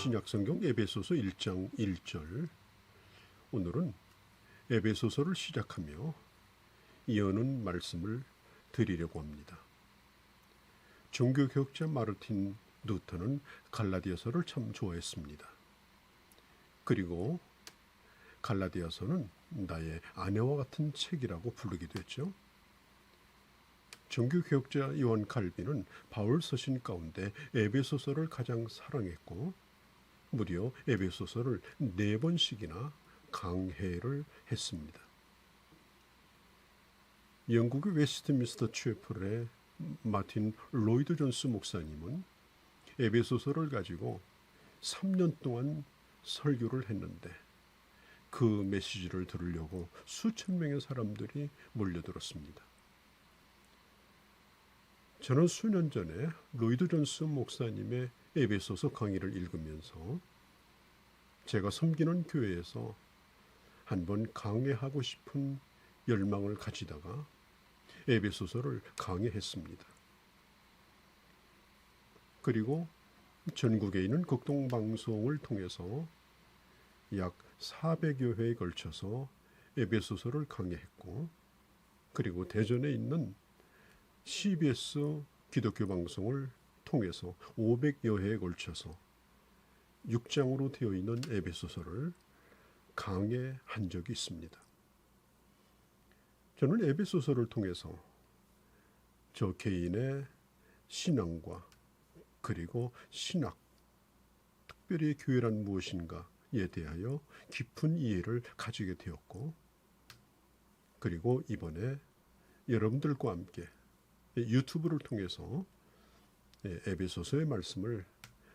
신약성경 에베소서 1장 1절. 오늘은 에베소서를 시작하며 이어는 말씀을 드리려고 합니다. 종교개혁자 마르틴 루터는 갈라디아서를 참 좋아했습니다. 그리고 갈라디아서는 나의 아내와 같은 책이라고 부르기도 했죠. 종교개혁자 요한 칼빈은 바울 서신 가운데 에베소서를 가장 사랑했고 무려 에베소서를 4번씩이나 강해를 했습니다. 영국의 웨스트민스터 채플의 마틴 로이드 존스 목사님은 에베소서를 가지고 3년 동안 설교를 했는데 그 메시지를 들으려고 수천 명의 사람들이 몰려들었습니다. 저는 수년 전에 로이드 존스 목사님의 에베소서 강의를 읽으면서 제가 섬기는 교회에서 한번 강해하고 싶은 열망을 가지다가 에베소서를 강해했습니다. 그리고 전국에 있는 극동방송을 통해서 약 400여 회에 걸쳐서 에베소서를 강해했고 그리고 대전에 있는 CBS 기독교 방송을 통해서 500여 회에 걸쳐서 6장으로 되어 있는 에베소서를 강해한 적이 있습니다. 저는 에베소서를 통해서 저 개인의 신앙과 그리고 신학, 특별히 교회란 무엇인가에 대하여 깊은 이해를 가지게 되었고 그리고 이번에 여러분들과 함께 유튜브를 통해서 에베소서의 말씀을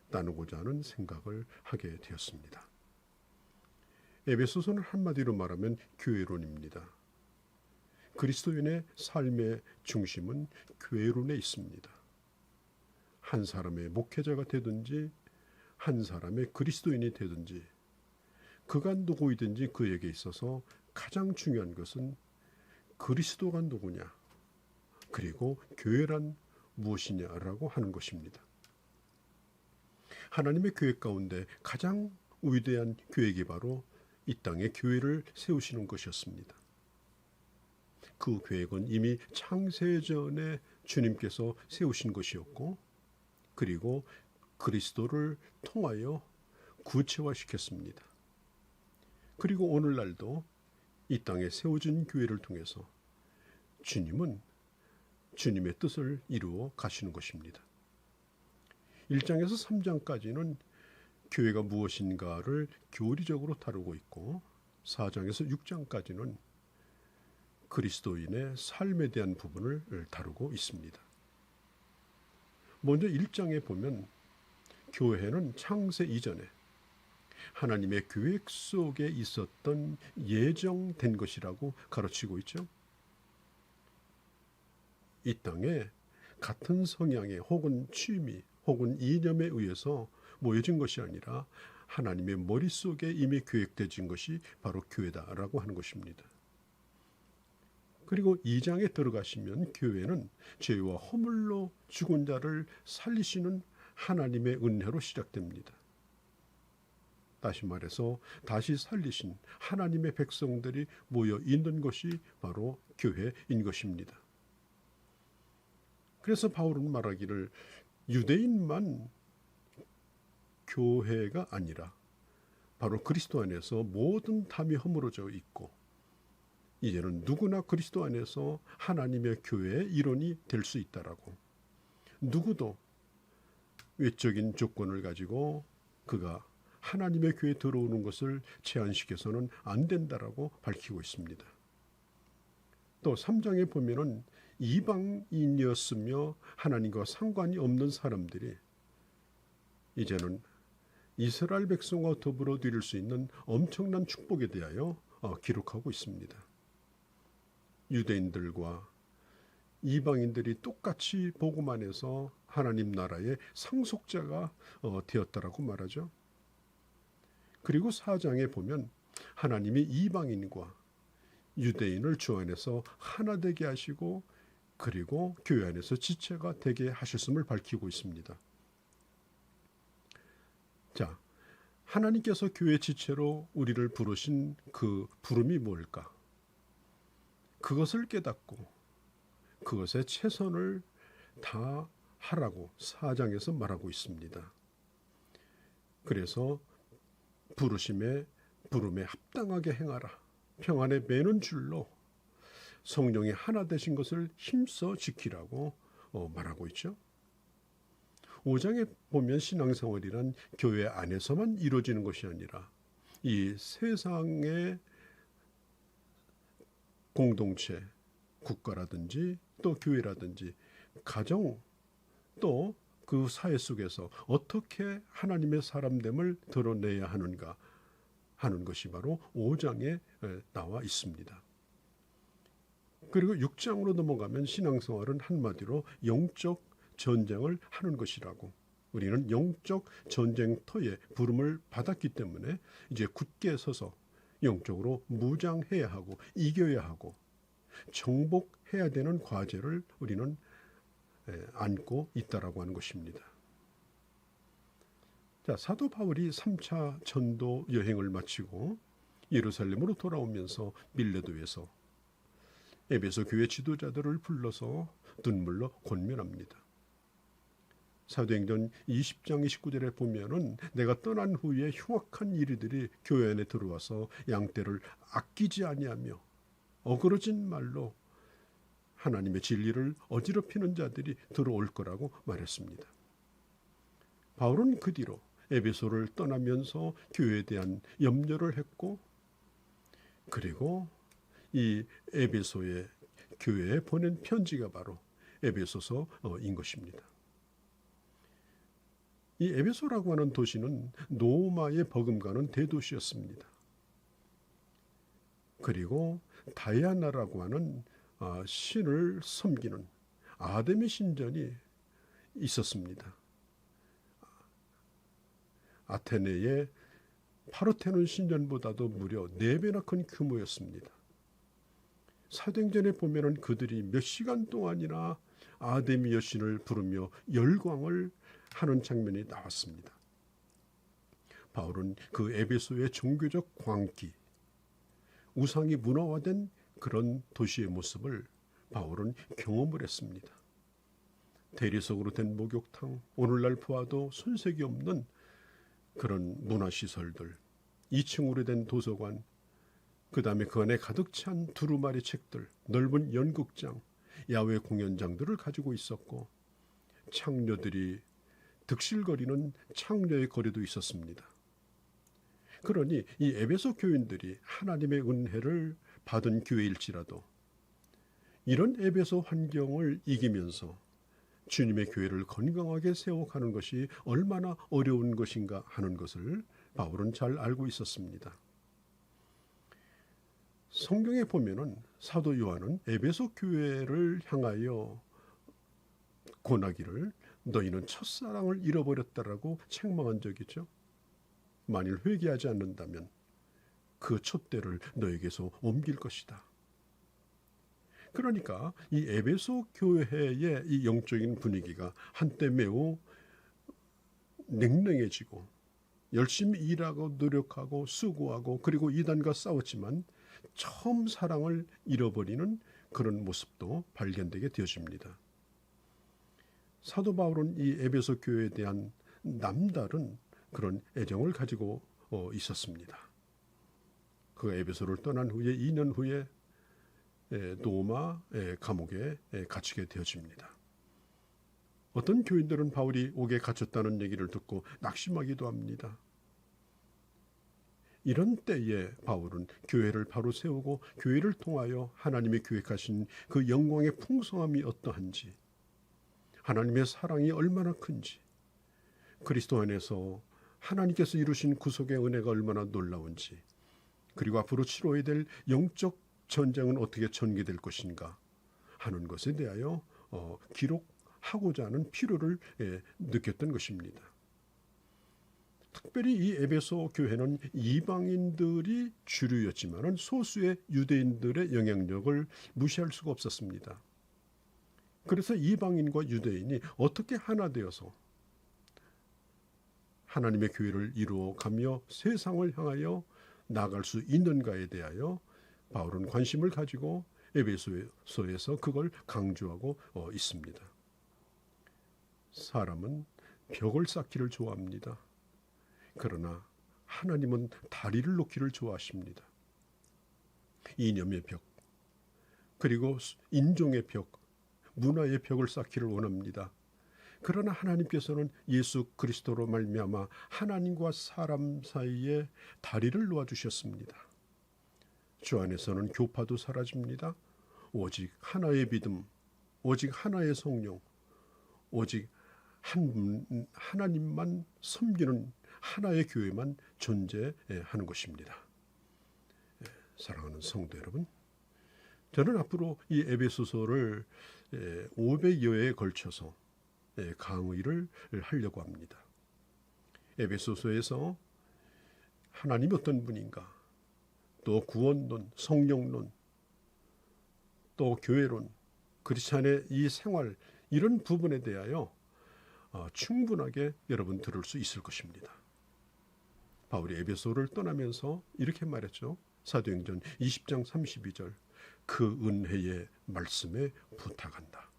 나누고자 하는 생각을 하게 되었습니다. 에베소서는 한마디로 말하면 교회론입니다. 그리스도인의 삶의 중심은 교회론에 있습니다. 한 사람의 목회자가 되든지 한 사람의 그리스도인이 되든지 그가 누구이든지 그에게 있어서 가장 중요한 것은 그리스도가 누구냐 그리고 교회란 무엇이냐라고 하는 것입니다. 하나님의 계획 가운데 가장 위대한 계획이 바로 이 땅에 교회를 세우시는 것이었습니다. 그 계획은 이미 창세전에 주님께서 세우신 것이었고 그리고 그리스도를 통하여 구체화시켰습니다. 그리고 오늘날도 이 땅에 세워진 교회를 통해서 주님은 주님의 뜻을 이루어 가시는 것입니다. 1장에서 3장까지는 교회가 무엇인가를 교리적으로 다루고 있고 4장에서 6장까지는 그리스도인의 삶에 대한 부분을 다루고 있습니다. 먼저 1장에 보면 교회는 창세 이전에 하나님의 계획 속에 있었던 예정된 것이라고 가르치고 있죠. 이 땅에 같은 성향의 혹은 취미 혹은 이념에 의해서 모여진 것이 아니라 하나님의 머릿속에 이미 계획되어진 것이 바로 교회다라고 하는 것입니다. 그리고 2장에 들어가시면 교회는 죄와 허물로 죽은 자를 살리시는 하나님의 은혜로 시작됩니다. 다시 말해서 다시 살리신 하나님의 백성들이 모여 있는 것이 바로 교회인 것입니다. 그래서 바울은 말하기를 유대인만 교회가 아니라 바로 그리스도 안에서 모든 담이 허물어져 있고 이제는 누구나 그리스도 안에서 하나님의 교회의 일원이 될 수 있다라고 누구도 외적인 조건을 가지고 그가 하나님의 교회에 들어오는 것을 제한시켜서는 안 된다라고 밝히고 있습니다. 또 3장에 보면은 이방인이었으며 하나님과 상관이 없는 사람들이 이제는 이스라엘 백성과 더불어 누릴 수 있는 엄청난 축복에 대하여 기록하고 있습니다. 유대인들과 이방인들이 똑같이 복음 안에서 하나님 나라의 상속자가 되었다라고 말하죠. 그리고 4장에 보면 하나님이 이방인과 유대인을 주 안에서 하나 되게 하시고 그리고 교회 안에서 지체가 되게 하셨음을 밝히고 있습니다. 자, 하나님께서 교회 지체로 우리를 부르신 그 부름이 뭘까? 그것을 깨닫고 그것에 최선을 다하라고 4장에서 말하고 있습니다. 그래서 부름에 합당하게 행하라. 평안에 매는 줄로 성령이 하나 되신 것을 힘써 지키라고 말하고 있죠. 5장에 보면 신앙생활이란 교회 안에서만 이루어지는 것이 아니라 이 세상의 공동체, 국가라든지 또 교회라든지 가정 또 그 사회 속에서 어떻게 하나님의 사람됨을 드러내야 하는가 하는 것이 바로 5장에 나와 있습니다. 그리고 6장으로 넘어가면 신앙생활은 한마디로 영적 전쟁을 하는 것이라고, 우리는 영적 전쟁터에 부름을 받았기 때문에 이제 굳게 서서 영적으로 무장해야 하고 이겨야 하고 정복해야 되는 과제를 우리는 안고 있다라고 하는 것입니다. 자, 사도 바울이 3차 전도 여행을 마치고 예루살렘으로 돌아오면서 밀레도에서 에베소 교회 지도자들을 불러서 눈물로 권면합니다. 사도행전 20장 29절에 보면은 내가 떠난 후에 흉악한 이리들이 교회 안에 들어와서 양떼를 아끼지 아니하며 어그러진 말로 하나님의 진리를 어지럽히는 자들이 들어올 거라고 말했습니다. 바울은 그 뒤로 에베소를 떠나면서 교회에 대한 염려를 했고, 그리고 이 에베소의 교회에 보낸 편지가 바로 에베소서인 것입니다. 이 에베소라고 하는 도시는 로마에 버금가는 대도시였습니다. 그리고 다이아나라고 하는 신을 섬기는 아데미 신전이 있었습니다. 아테네의 파르테논 신전보다도 무려 4배나 큰 규모였습니다. 사도행전에 보면은 그들이 몇 시간 동안이나 아데미 여신을 부르며 열광을 하는 장면이 나왔습니다. 바울은 그 에베소의 종교적 광기, 우상이 문화화된 그런 도시의 모습을 바울은 경험을 했습니다. 대리석으로 된 목욕탕, 오늘날 보아도 손색이 없는 그런 문화시설들, 2층으로 된 도서관, 그 다음에 그 안에 가득 찬 두루마리 책들, 넓은 연극장, 야외 공연장들을 가지고 있었고, 창녀들이 득실거리는 창녀의 거리도 있었습니다. 그러니 이 에베소 교인들이 하나님의 은혜를 받은 교회일지라도 이런 에베소 환경을 이기면서 주님의 교회를 건강하게 세워가는 것이 얼마나 어려운 것인가 하는 것을 바울은 잘 알고 있었습니다. 성경에 보면은 사도 요한은 에베소 교회를 향하여 권하기를 너희는 첫사랑을 잃어버렸다라고 책망한 적이 있죠. 만일 회개하지 않는다면 그 촛대를 너에게서 옮길 것이다. 그러니까 이 에베소 교회의 이 영적인 분위기가 한때 매우 냉랭해지고 열심히 일하고 노력하고 수고하고 그리고 이단과 싸웠지만 처음 사랑을 잃어버리는 그런 모습도 발견되게 되어집니다. 사도 바울은 이 에베소 교회에 대한 남다른 그런 애정을 가지고 있었습니다. 그 에베소를 떠난 후에 2년 후에 로마 감옥에 갇히게 되어집니다. 어떤 교인들은 바울이 옥에 갇혔다는 얘기를 듣고 낙심하기도 합니다. 이런 때에 바울은 교회를 바로 세우고 교회를 통하여 하나님이 계획하신 그 영광의 풍성함이 어떠한지, 하나님의 사랑이 얼마나 큰지, 그리스도 안에서 하나님께서 이루신 구속의 은혜가 얼마나 놀라운지, 그리고 앞으로 치러야 될 영적 전쟁은 어떻게 전개될 것인가 하는 것에 대하여 기록하고자 하는 필요를 느꼈던 것입니다. 특별히 이 에베소 교회는 이방인들이 주류였지만 소수의 유대인들의 영향력을 무시할 수가 없었습니다. 그래서 이방인과 유대인이 어떻게 하나 되어서 하나님의 교회를 이루어가며 세상을 향하여 나아갈 수 있는가에 대하여 바울은 관심을 가지고 에베소서에서 그걸 강조하고 있습니다. 사람은 벽을 쌓기를 좋아합니다. 그러나 하나님은 다리를 놓기를 좋아하십니다. 이념의 벽, 그리고 인종의 벽, 문화의 벽을 쌓기를 원합니다. 그러나 하나님께서는 예수 그리스도로 말미암아 하나님과 사람 사이에 다리를 놓아주셨습니다. 주 안에서는 교파도 사라집니다. 오직 하나의 믿음, 오직 하나의 성령, 오직 하나님만 섬기는 하나의 교회만 존재하는 것입니다. 사랑하는 성도 여러분, 저는 앞으로 이 에베소서를 500여 회에 걸쳐서 강의를 하려고 합니다. 에베소서에서 하나님이 어떤 분인가, 또 구원론, 성령론, 또 교회론, 크리스찬의 이 생활, 이런 부분에 대하여 충분하게 여러분 들을 수 있을 것입니다. 바울이 에베소를 떠나면서 이렇게 말했죠. 사도행전 20장 32절, 그 은혜의 말씀에 부탁한다.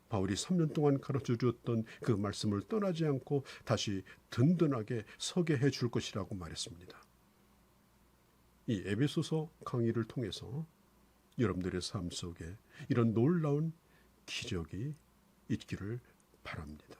바울이 3년 동안 가르쳐 주었던 그 말씀을 떠나지 않고 다시 든든하게 서게 해줄 것이라고 말했습니다. 이 에베소서 강의를 통해서 여러분들의 삶 속에 이런 놀라운 기적이 있기를 바랍니다.